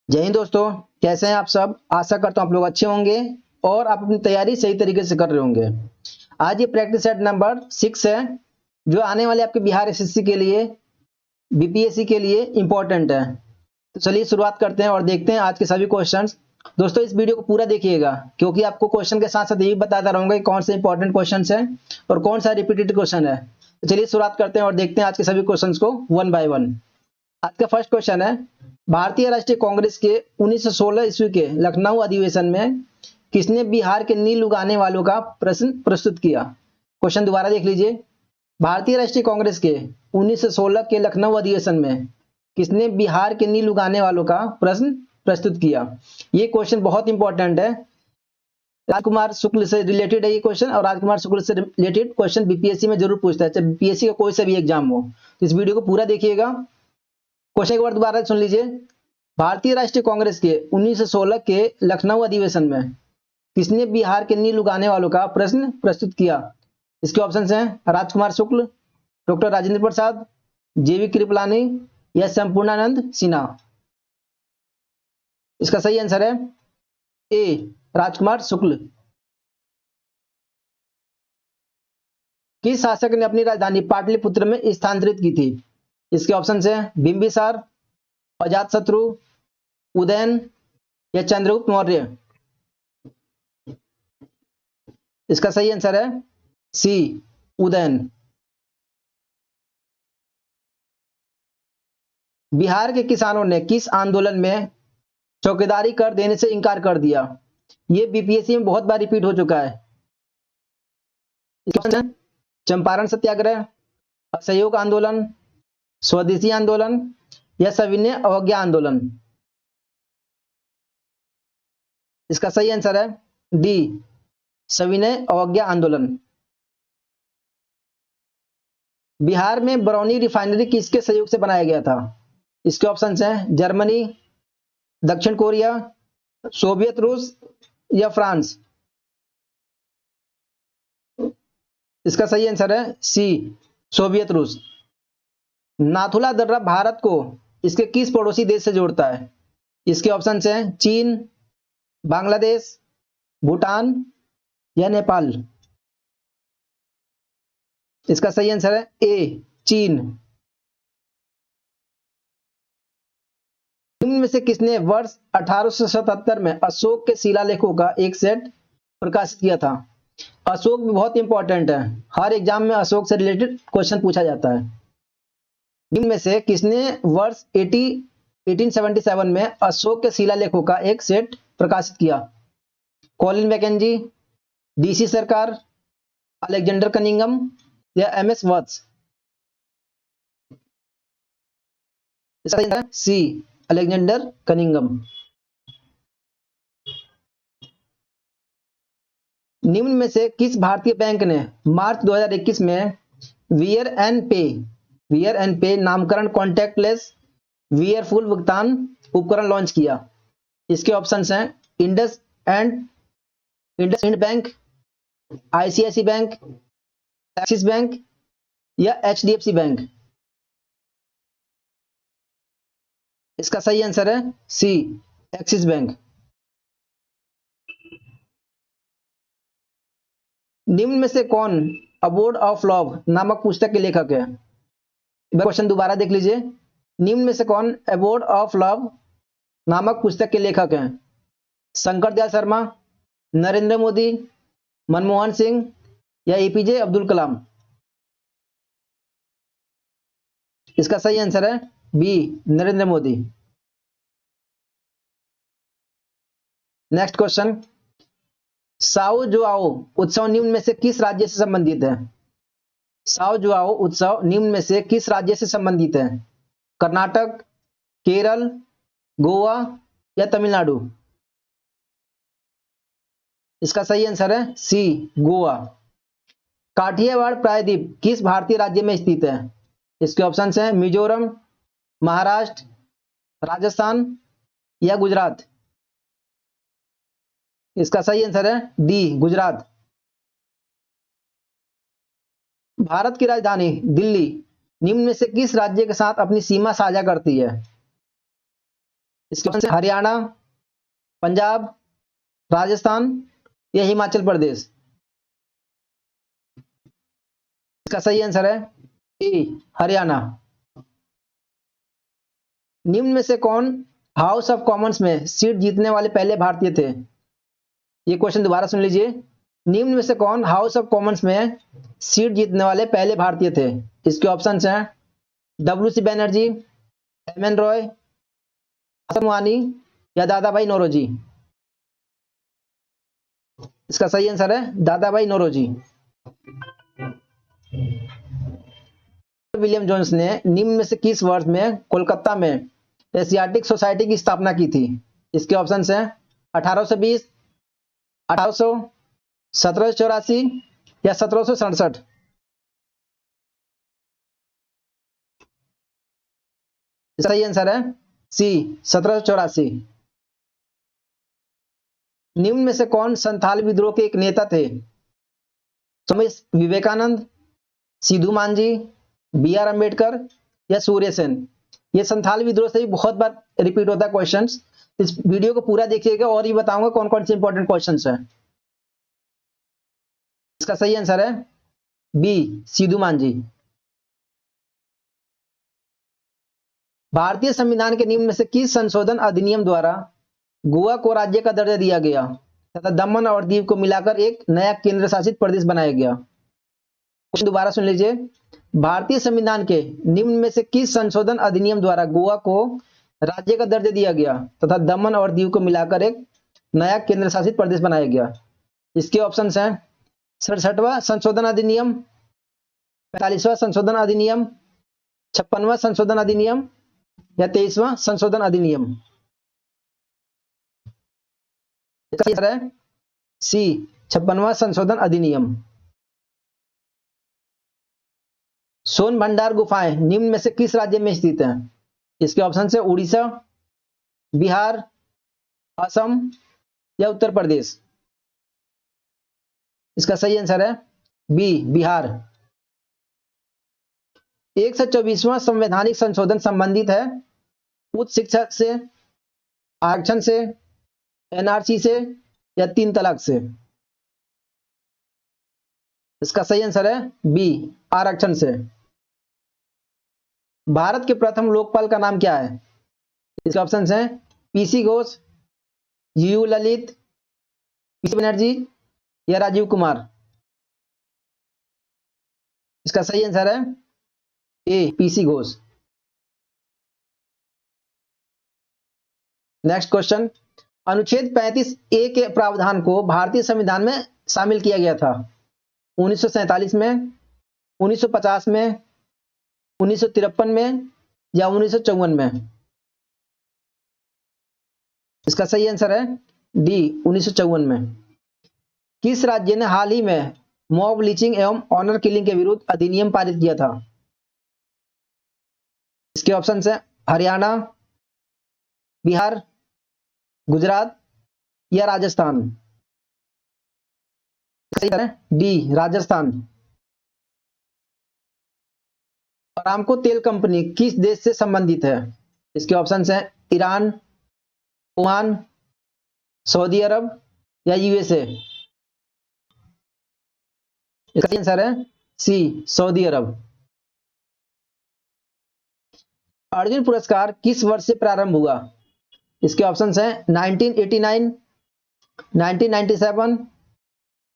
जय हिंद दोस्तों। कैसे हैं आप सब? आशा करता हूं आप लोग अच्छे होंगे और आप अपनी तैयारी सही तरीके से कर रहे होंगे। आज ये प्रैक्टिस सेट नंबर 6 है जो आने वाले आपके बिहार एसएससी के लिए, बीपीएससी के लिए इंपॉर्टेंट है। तो चलिए शुरुआत करते हैं और देखते हैं आज के सभी क्वेश्चंस। दोस्तों इस वीडियो को पूरा देखिएगा क्योंकि आपको क्वेश्चन के साथ साथ ये भी बताता रहूंगा कि कौन से इंपॉर्टेंट क्वेश्चंस हैं और कौन सा रिपीटेड क्वेश्चन है। तो चलिए शुरुआत करते हैं और देखते हैं आज के सभी क्वेश्चंस को वन बाय वन। आज का फर्स्ट क्वेश्चन है, भारतीय राष्ट्रीय कांग्रेस के 1916 ईस्वी के लखनऊ अधिवेशन में किसने बिहार के नील उगाने वालों का प्रश्न प्रस्तुत किया? क्वेश्चन दोबारा देख लीजिए। भारतीय राष्ट्रीय कांग्रेस के 1916 के लखनऊ अधिवेशन में किसने बिहार के नील उगाने वालों का प्रश्न प्रस्तुत किया? ये क्वेश्चन बहुत इंपॉर्टेंट है। राजकुमार शुक्ल से रिलेटेड है ये क्वेश्चन और राजकुमार शुक्ल से रिलेटेड क्वेश्चन बीपीएससी में जरूर पूछता है, चाहे बीपीएससी का कोई सा भी एग्जाम हो। तो इस वीडियो को पूरा देखिएगा। क्वेश्चन एक बार दोबारा सुन लीजिए। भारतीय राष्ट्रीय कांग्रेस के 1916 के लखनऊ अधिवेशन में किसने बिहार के नील उगाने वालों का प्रश्न प्रस्तुत किया? इसके ऑप्शंस हैं राजकुमार शुक्ल, डॉक्टर राजेंद्र प्रसाद, जेवी कृपलानी या संपूर्णानंद सिन्हा। इसका सही आंसर है ए, राजकुमार शुक्ल। किस शासक ने अपनी राजधानी पाटलिपुत्र में स्थानांतरित की थी? इसके ऑप्शन है बिंबिसार, अजातशत्रु, उदयन या चंद्रगुप्त मौर्य। इसका सही आंसर है सी, उदयन। बिहार के किसानों ने किस आंदोलन में चौकीदारी कर देने से इनकार कर दिया? ये बीपीएससी में बहुत बार रिपीट हो चुका है। चंपारण सत्याग्रह, असहयोग आंदोलन, स्वदेशी आंदोलन या सविनय अवज्ञा आंदोलन। इसका सही आंसर है डी, सविनय अवज्ञा आंदोलन। बिहार में बरौनी रिफाइनरी किसके सहयोग से बनाया गया था? इसके ऑप्शंस हैं जर्मनी, दक्षिण कोरिया, सोवियत रूस या फ्रांस। इसका सही आंसर है सी, सोवियत रूस। नाथुला दर्रा भारत को इसके किस पड़ोसी देश से जोड़ता है? इसके ऑप्शंस हैं चीन, बांग्लादेश, भूटान या नेपाल। इसका सही आंसर है ए, चीन। निम्न में से किसने वर्ष 1877 में अशोक के शिलालेखों का एक सेट प्रकाशित किया था? अशोक भी बहुत इंपॉर्टेंट है, हर एग्जाम में अशोक से रिलेटेड क्वेश्चन पूछा जाता है। निम्न में से किसने वर्ष 1877 में अशोक के शिलालेखों का एक सेट प्रकाशित किया? कॉलिन मैकेंजी, डीसी सरकार, अलेक्जेंडर कनिंगम या एमएस वत्स। इसका सी, अलेक्जेंडर कनिंगम। निम्न में से किस भारतीय बैंक ने मार्च 2021 में वियर एंड पे नामकरण कॉन्टैक्टलेस वियरफुल भुगतान उपकरण लॉन्च किया? इसके ऑप्शंस हैं IndusInd bank, ICICI bank, Axis bank या एचडीएफसी बैंक। इसका सही आंसर है सी, एक्सिस बैंक। निम्न में से कौन अबोर्ड ऑफ लव नामक पुस्तक के लेखक है? क्वेश्चन दोबारा देख लीजिए। निम्न में से कौन अबोर्ड ऑफ लव नामक पुस्तक के लेखक हैं? शंकर दयाल शर्मा, नरेंद्र मोदी, मनमोहन सिंह या एपीजे अब्दुल कलाम। इसका सही आंसर है B, Narendra Modi. Next question, Sao Joao उत्सव निम्न में से किस राज्य से संबंधित है? साओ जुआओ उत्सव निम्न में से किस राज्य से संबंधित है? कर्नाटक, केरल, गोवा या तमिलनाडु। इसका सही आंसर है सी, गोवा। काठियावाड़ प्रायद्वीप किस भारतीय राज्य में स्थित है? इसके ऑप्शंस हैं मिजोरम, महाराष्ट्र, राजस्थान या गुजरात। इसका सही आंसर है डी, गुजरात। भारत की राजधानी दिल्ली निम्न में से किस राज्य के साथ अपनी सीमा साझा करती है? इसके ऑप्शन हरियाणा, पंजाब, राजस्थान या हिमाचल प्रदेश। इसका सही आंसर है ए, हरियाणा। निम्न में से कौन हाउस ऑफ कॉमन्स में सीट जीतने वाले पहले भारतीय थे? ये क्वेश्चन दोबारा सुन लीजिए। निम्न में से कौन हाउस ऑफ कॉमन्स में सीट जीतने वाले पहले भारतीय थे? इसके ऑप्शंस हैं W C Banerjee, M N Roy, Hasan Wani या दादा भाई नौरोजी। इसका सही आंसर है दादा भाई नौरोजी। विलियम जोन्स ने निम्न में से किस वर्ष में कोलकाता में एशियाटिक सोसाइटी की स्थापना की थी? इसके ऑप्शंस हैं 1820, 1800, 1784 या 1767। सही आंसर है सी, 1784। निम्न में से कौन संथाल विद्रोह के एक नेता थे? स्वामी विवेकानंद, सिद्धू मांझी, बी आर अम्बेडकर या सूर्य सेन। ये संथाल विद्रोह से भी बहुत बार रिपीट होता है क्वेश्चन। इस वीडियो को पूरा देखिएगा और ये बताऊंगा कौन कौन से इंपॉर्टेंट क्वेश्चन है। इसका सही आंसर है बी, सिद्धू मांझी। भारतीय संविधान के निम्न में से किस संशोधन अधिनियम द्वारा गोवा को राज्य का दर्जा दिया गया तथा दमन और दीव को मिलाकर एक नया केंद्र शासित प्रदेश बनाया गया? क्वेश्चन दोबारा सुन लीजिए। भारतीय संविधान के निम्न में से किस संशोधन अधिनियम द्वारा गोवा को राज्य का दर्जा दिया गया तथा दमन और दीव को मिलाकर एक नया केंद्र शासित प्रदेश बनाया गया? इसके ऑप्शन हैं 67वां संशोधन अधिनियम, 45वां संशोधन अधिनियम, 56वां संशोधन अधिनियम या 23वां संशोधन अधिनियम। इसका आंसर है सी, 56वां संशोधन अधिनियम। सोन भंडार गुफाएं निम्न में से किस राज्य में स्थित हैं? इसके ऑप्शन है उड़ीसा, बिहार, असम या उत्तर प्रदेश। इसका सही आंसर है बी, बिहार। 124वां संवैधानिक संशोधन संबंधित है उच्च शिक्षा से, आरक्षण से, एनआरसी से या 3 तलाक से। इसका सही आंसर है बी, आरक्षण से। भारत के प्रथम लोकपाल का नाम क्या है? इसके ऑप्शंस हैं PC Ghosh, you Lalit, PC Banerjee या राजीव कुमार। इसका सही आंसर है ए, पीसी घोष। नेक्स्ट क्वेश्चन, अनुच्छेद 35 ए के प्रावधान को भारतीय संविधान में शामिल किया गया था 1947 में, 1950 में, 1953 में या 1954 में? इसका सही आंसर है डी, 1954 में। किस राज्य ने हाल ही में मॉब लिंचिंग एवं ऑनर किलिंग के विरुद्ध अधिनियम पारित किया था? इसके ऑप्शन है हरियाणा, बिहार, गुजरात या राजस्थान। सही है डी, राजस्थान। अरामको तेल कंपनी किस देश से संबंधित है? इसके ऑप्शंस हैं ईरान, ओमान, सऊदी अरब या यूएसए। इसका आंसर है सी, सऊदी अरब। अर्जुन पुरस्कार किस वर्ष से प्रारंभ हुआ? इसके ऑप्शंस हैं 1989, 1997,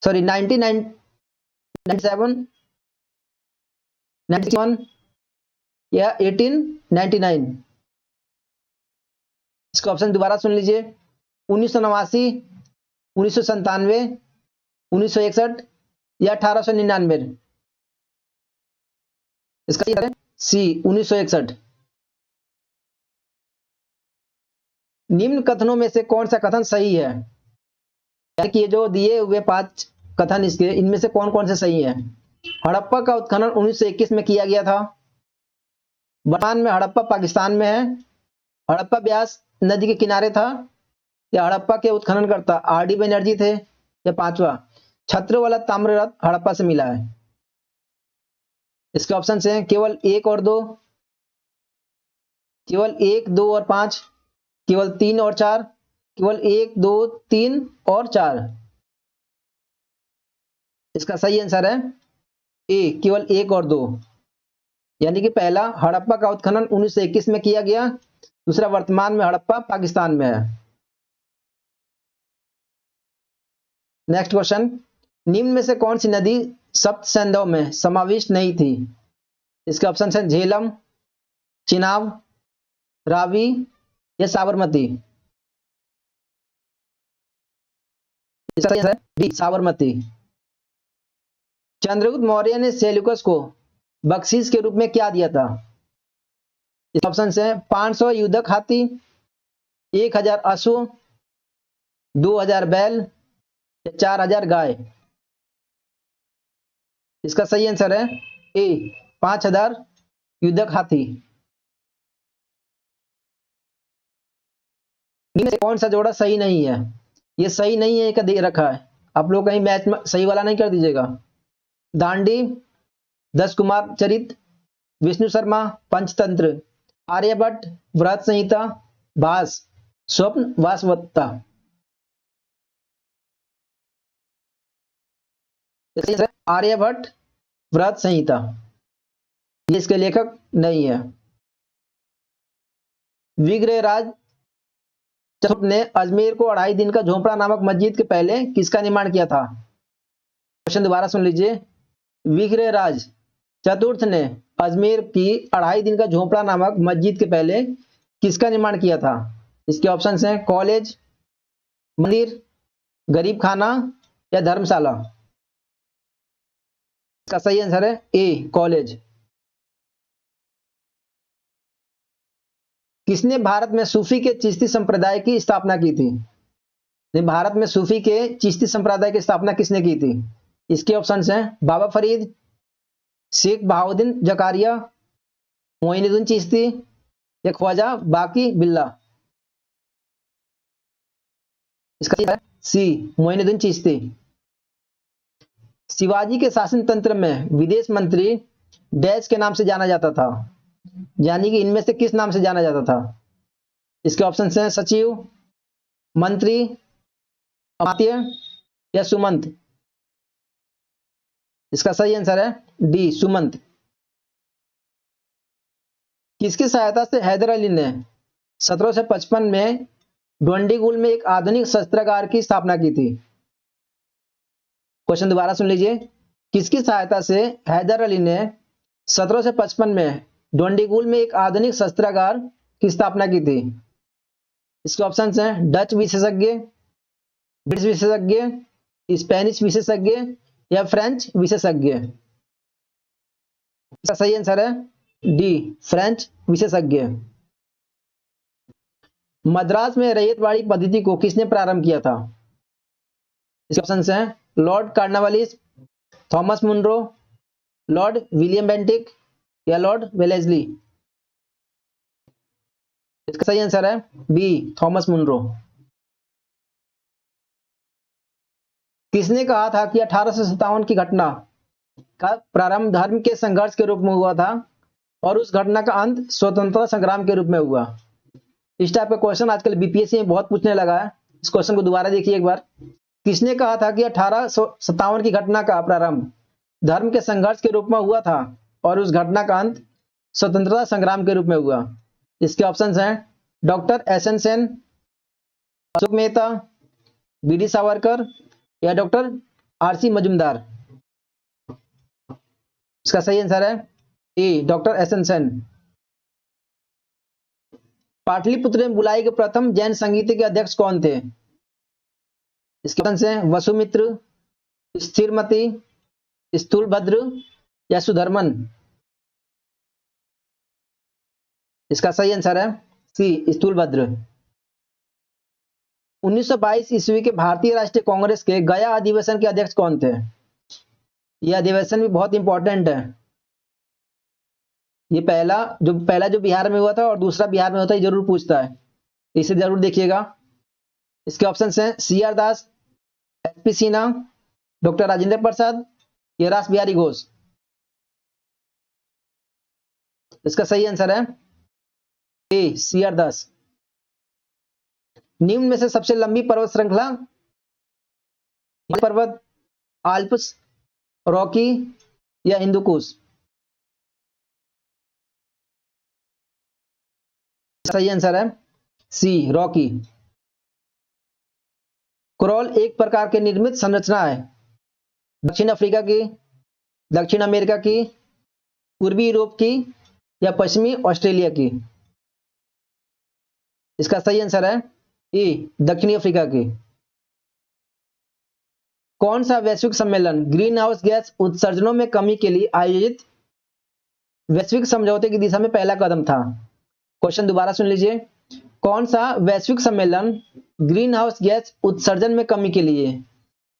सॉरी 1997, 91 या 1899। इसका ऑप्शन दोबारा सुन लीजिए 1989, 1997, 1961 या 1899। इसका आंसर है सी, 1961। निम्न कथनों में से कौन सा कथन सही है? कि ये जो दिए हुए 5 कथन इसके, इनमें से कौन कौन से सही है? हड़प्पा का उत्खनन 1921 में किया गया था। वर्तमान में हड़प्पा पाकिस्तान में है। हड़प्पा ब्यास नदी के किनारे था। या हड़प्पा के उत्खननकर्ता आर डी बनर्जी थे। या 5वां, छत्र वाला ताम्ररथ हड़प्पा से मिला है। इसके ऑप्शन हैं केवल 1 और 2, केवल 1, 2 और 5 केवल 3 और 4, केवल 1 2 3 और 4। इसका सही आंसर है ए, केवल 1 और 2। यानी कि पहला हड़प्पा का उत्खनन 1921 में किया गया, दूसरा वर्तमान में हड़प्पा पाकिस्तान में है। नेक्स्ट क्वेश्चन, निम्न में से कौन सी नदी सप्त सैंधव में समाविष्ट नहीं थी? इसके ऑप्शन है झेलम, चिनाब, रावी या साबरमती। इसका सही आंसर है डी, साबरमती। चंद्रगुप्त मौर्य ने सेल्यूकस को बख्शीश के रूप में क्या दिया था? इस ऑप्शन है 500 युद्धक हाथी, 1000 अश्व, 2000 बैल या 4000 गाय। इसका सही आंसर है ए, 5000 युद्धक हाथी। इनमें से कौन सा जोड़ा सही नहीं है? ये सही नहीं है, का दे रखा है, आप लोग कहीं मैच में सही वाला नहीं कर दीजिएगा। दांडी, 10 कुमार चरित, विष्णु शर्मा, पंचतंत्र, आर्यभट्ट, व्रत संहिता, भास, स्वप्न वासवत्ता। आर्यभट्ट, व्रत संहिता, ये इसके लेखक नहीं है। विग्रहराज चतुर्थ ने अजमेर को 2.5 दिन का झोपड़ा नामक मस्जिद के पहले किसका निर्माण किया था? क्वेश्चन दोबारा सुन लीजिए। विग्रहराज चतुर्थ ने अजमेर की 2.5 दिन का झोपड़ा नामक मस्जिद के पहले किसका निर्माण किया था? इसके ऑप्शंस हैं कॉलेज, मंदिर, गरीब खाना या धर्मशाला। इसका सही आंसर है ए, कॉलेज। किसने भारत में सूफी के चिश्ती संप्रदाय की स्थापना की थी? भारत में सूफी के चिश्ती संप्रदाय की स्थापना किसने की थी? इसके ऑप्शंस हैं बाबा फरीद, शेख बहाउद्दीन जकारिया, मोइनुद्दीन चिश्ती या ख्वाजा बाकी बिल्ला। इसका है सी, मोइनुद्दीन चिश्ती। शिवाजी के शासन तंत्र में विदेश मंत्री डैश के नाम से जाना जाता था, यानी कि इनमें से किस नाम से जाना जाता था? इसके ऑप्शन हैं सचिव, मंत्री, अमात्य या सुमंत। इसका सही आंसर है डी, सुमंत। किसकी सहायता से हैदर अली ने 1755 में डोंडीगुल में एक आधुनिक शस्त्रागार की स्थापना की थी? क्वेश्चन दोबारा सुन लीजिए। किसकी सहायता से हैदर अली ने 1755 में डोंडीगुल में एक आधुनिक शस्त्रागार की स्थापना की थी? इसके ऑप्शन हैं डच विशेषज्ञ, ब्रिटिश विशेषज्ञ, स्पेनिश विशेषज्ञ या फ्रेंच विशेषज्ञ। इसका सही आंसर है डी, फ्रेंच विशेषज्ञ। मद्रास में रैयतवाड़ी पद्धति को किसने प्रारंभ किया था? इसके ऑप्शन हैं Lord Cornwallis, Thomas Munro, Lord William Bentinck या लॉर्ड वेलेस्ली। इसका सही आंसर है बी, थॉमस मुनरो। किसने कहा था कि 1857 की घटना का प्रारंभ धर्म के संघर्ष के रूप में हुआ था और उस घटना का अंत स्वतंत्रता संग्राम के रूप में हुआ? इस टाइप का क्वेश्चन आजकल बीपीएससी में बहुत पूछने लगा है। इस क्वेश्चन को दोबारा देखिए एक बार। किसने कहा था कि 1857 की घटना का प्रारंभ धर्म के संघर्ष के रूप में हुआ था और उस घटना का अंत स्वतंत्रता संग्राम के रूप में हुआ? इसके ऑप्शंस हैं doctor S N Sen, Ashok Mehta, B D Savarkar या डॉक्टर आरसी मजुमदार। इसका सही आंसर है A, doctor S N Sen. Pataliputra में बुलाई गई प्रथम जैन संगीति के अध्यक्ष कौन थे? इसके ऑप्शन हैं वसुमित्र, स्थिरमती, स्थूलभद्र या सुधर्मन। इसका सही आंसर है सी, स्थूलभद्र। 1922 ईस्वी के भारतीय राष्ट्रीय कांग्रेस के गया अधिवेशन के अध्यक्ष कौन थे? यह अधिवेशन भी बहुत इंपॉर्टेंट है। ये पहला जो बिहार में हुआ था और दूसरा बिहार में होता है, जरूर पूछता है, इसे जरूर देखिएगा। इसके ऑप्शन हैं सी आर दास, एसपी सिन्हा, डॉक्टर राजेंद्र प्रसाद या रास बिहारी घोष। इसका सही आंसर है ए, सी आर दास। निम्न में से सबसे लंबी पर्वत श्रृंखला, पर्वत, आल्प्स, रॉकी या हिंदुकुश? सही आंसर है सी, रॉकी। कोरल एक प्रकार की निर्मित संरचना है, दक्षिण अफ्रीका की, दक्षिण अमेरिका की, पूर्वी यूरोप की या पश्चिमी ऑस्ट्रेलिया की? इसका सही आंसर है ए, दक्षिणी अफ्रीका की। कौन सा वैश्विक सम्मेलन ग्रीन हाउस गैस उत्सर्जनों में कमी के लिए आयोजित वैश्विक समझौते की दिशा में पहला कदम था? क्वेश्चन दोबारा सुन लीजिए। कौन सा वैश्विक सम्मेलन ग्रीन हाउस गैस उत्सर्जन में कमी के लिए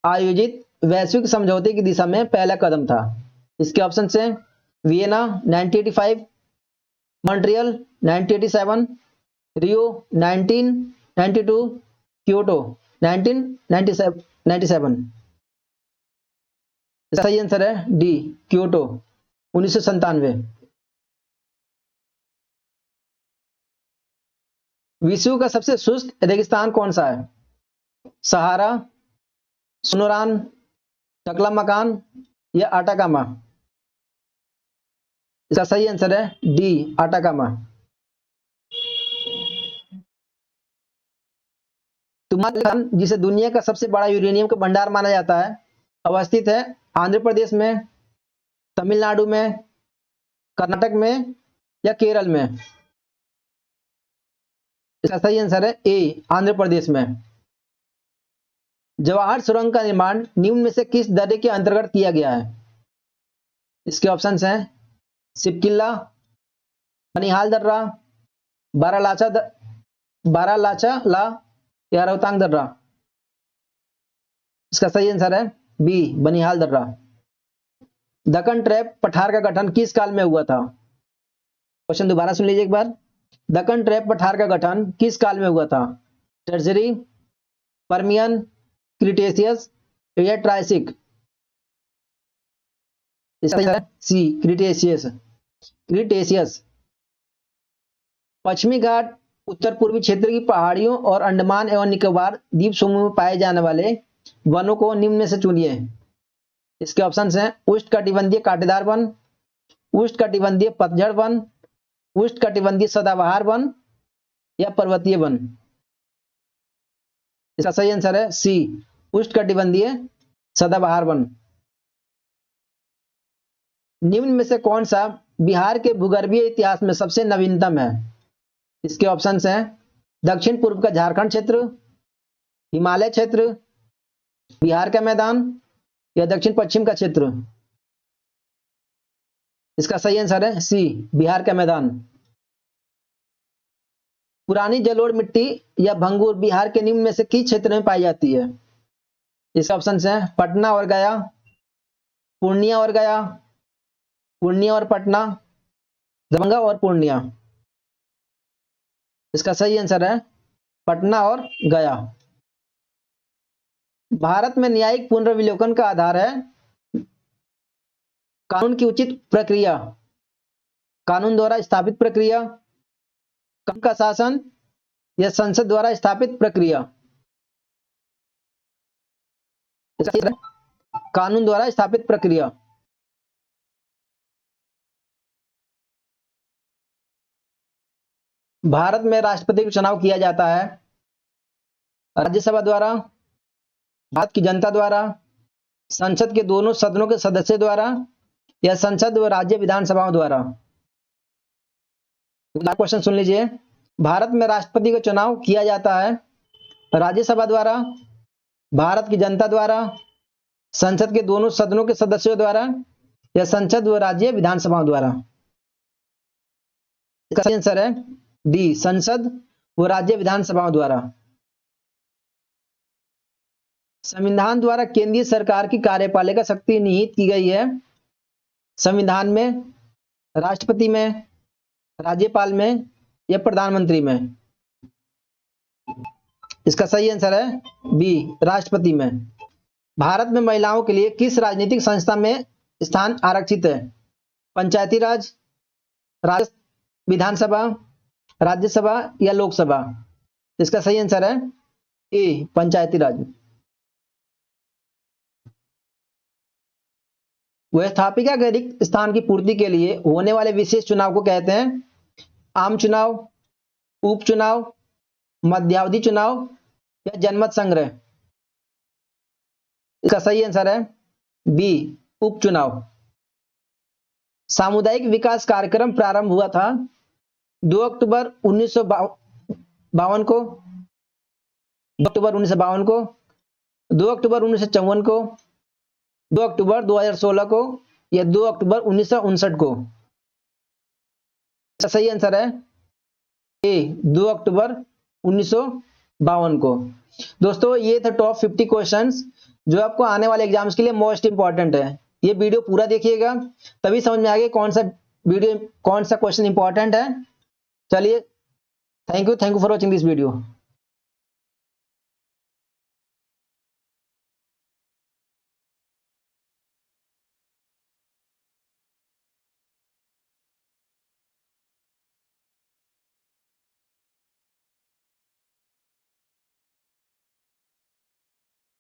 आयोजित वैश्विक समझौते की दिशा में पहला कदम था? इसके ऑप्शन है वियना 1985, मॉन्ट्रियल 1987, रियो 1992, क्योटो 1997। सही आंसर है डी, क्योटो 1997। विश्व का सबसे शुष्क रेगिस्तान कौन सा है? सहारा, सुनोरान, टकलामकान या आटाकामा? इसका सही आंसर है डी, आटाकामा। तुमालकान, जिसे दुनिया का सबसे बड़ा यूरेनियम का भंडार माना जाता है, अवस्थित है आंध्र प्रदेश में, तमिलनाडु में, कर्नाटक में या केरल में? इसका सही आंसर है ए, आंध्र प्रदेश में। जवाहर सुरंग का निर्माण निम्न में से किस दर्रे के अंतर्गत किया गया है? इसके ऑप्शंस हैं सिपकिल्ला, बनिहाल दर्रा, बारालाचा ला या रोहतांग दर्रा? इसका सही आंसर है बी, बनिहाल दर्रा। दक्कन ट्रैप पठार का गठन किस काल में हुआ था? क्वेश्चन दोबारा सुन लीजिए एक बार। दक्कन ट्रैप पठार का गठन किस काल में हुआ था? टर्जरी, पर्मियन, क्रिटेशियस या ट्रायसिक? इसका सी, क्रिटेशियस। क्रिटेशियस। पश्चिमी घाट उत्तर पूर्वी क्षेत्र की पहाड़ियों और अंडमान एवं निकोबार द्वीप समूह में पाए जाने वाले वनों को निम्न में से चुनिए। इसके ऑप्शंस हैं उष्णकटिबंधीय कांटेदार वन, उष्णकटिबंधीय पतझड़ वन, उष्णकटिबंधीय सदाबहार वन या पर्वतीय वन? इसका सही आंसर है सी, उष्णकटिबंधीय सदाबहार वन। निम्न में से कौन सा बिहार के भूगर्भीय इतिहास में सबसे नवीनतम है? इसके ऑप्शंस हैं दक्षिण पूर्व का झारखंड क्षेत्र, हिमालय क्षेत्र, बिहार का मैदान या दक्षिण पश्चिम का क्षेत्र? इसका सही आंसर है सी, बिहार का मैदान। पुरानी जलोढ़ मिट्टी या भंगूर बिहार के निम्न में से किस क्षेत्र में पाई जाती है? इसके ऑप्शंस हैं पटना और गया, पूर्णिया और गया, पूर्णिया और पटना, दरभंगा और पूर्णिया? इसका सही आंसर है पटना और गया। भारत में न्यायिक पुनर्विलोकन का आधार है कानून की उचित प्रक्रिया, कानून द्वारा स्थापित प्रक्रिया, कानून का शासन या संसद द्वारा स्थापित प्रक्रिया? कानून द्वारा स्थापित प्रक्रिया। भारत में राष्ट्रपति का चुनाव किया जाता है राज्यसभा द्वारा, भारत की जनता द्वारा, संसद के दोनों सदनों के सदस्यों द्वारा या संसद व राज्य विधानसभाओं द्वारा? क्वेश्चन सुन लीजिए। भारत में राष्ट्रपति का चुनाव किया जाता है राज्यसभा द्वारा, भारत की जनता द्वारा, संसद के दोनों सदनों के सदस्यों द्वारा या संसद व राज्य विधानसभाओं द्वारा? इसका सही आंसर है डी, संसद व राज्य विधानसभाओं द्वारा। संविधान द्वारा केंद्रीय सरकार की कार्यपालिका शक्ति निहित की गई है संविधान में, राष्ट्रपति में, राज्यपाल में या प्रधानमंत्री में? इसका सही आंसर है बी, राष्ट्रपति में। भारत में महिलाओं के लिए किस राजनीतिक संस्था में स्थान आरक्षित है? पंचायती राज, विधानसभा, राज्यसभा या लोकसभा? इसका सही आंसर है ए, पंचायती राज। व्यवस्थापिका के रिक्त स्थान की पूर्ति के लिए होने वाले विशेष चुनाव को कहते हैं आम चुनाव, उपचुनाव, मध्यावधि चुनाव या जनमत संग्रह। इसका सही आंसर है बी, उपचुनाव। सामुदायिक विकास कार्यक्रम प्रारंभ हुआ था 2 अक्टूबर 1952 को, 2 अक्टूबर 1952 को, 2 अक्टूबर 1954 को, 2 अक्टूबर 2016 को या 2 अक्टूबर 1959 को। सही आंसर है ए, 2 अक्टूबर 1952 को। दोस्तों ये थे टॉप 50 क्वेश्चंस जो आपको आने वाले एग्जाम्स के लिए मोस्ट इंपॉर्टेंट है। ये वीडियो पूरा देखिएगा तभी समझ में आएगा कौन सा क्वेश्चन इंपॉर्टेंट है। चलिए, thank you for watching this video.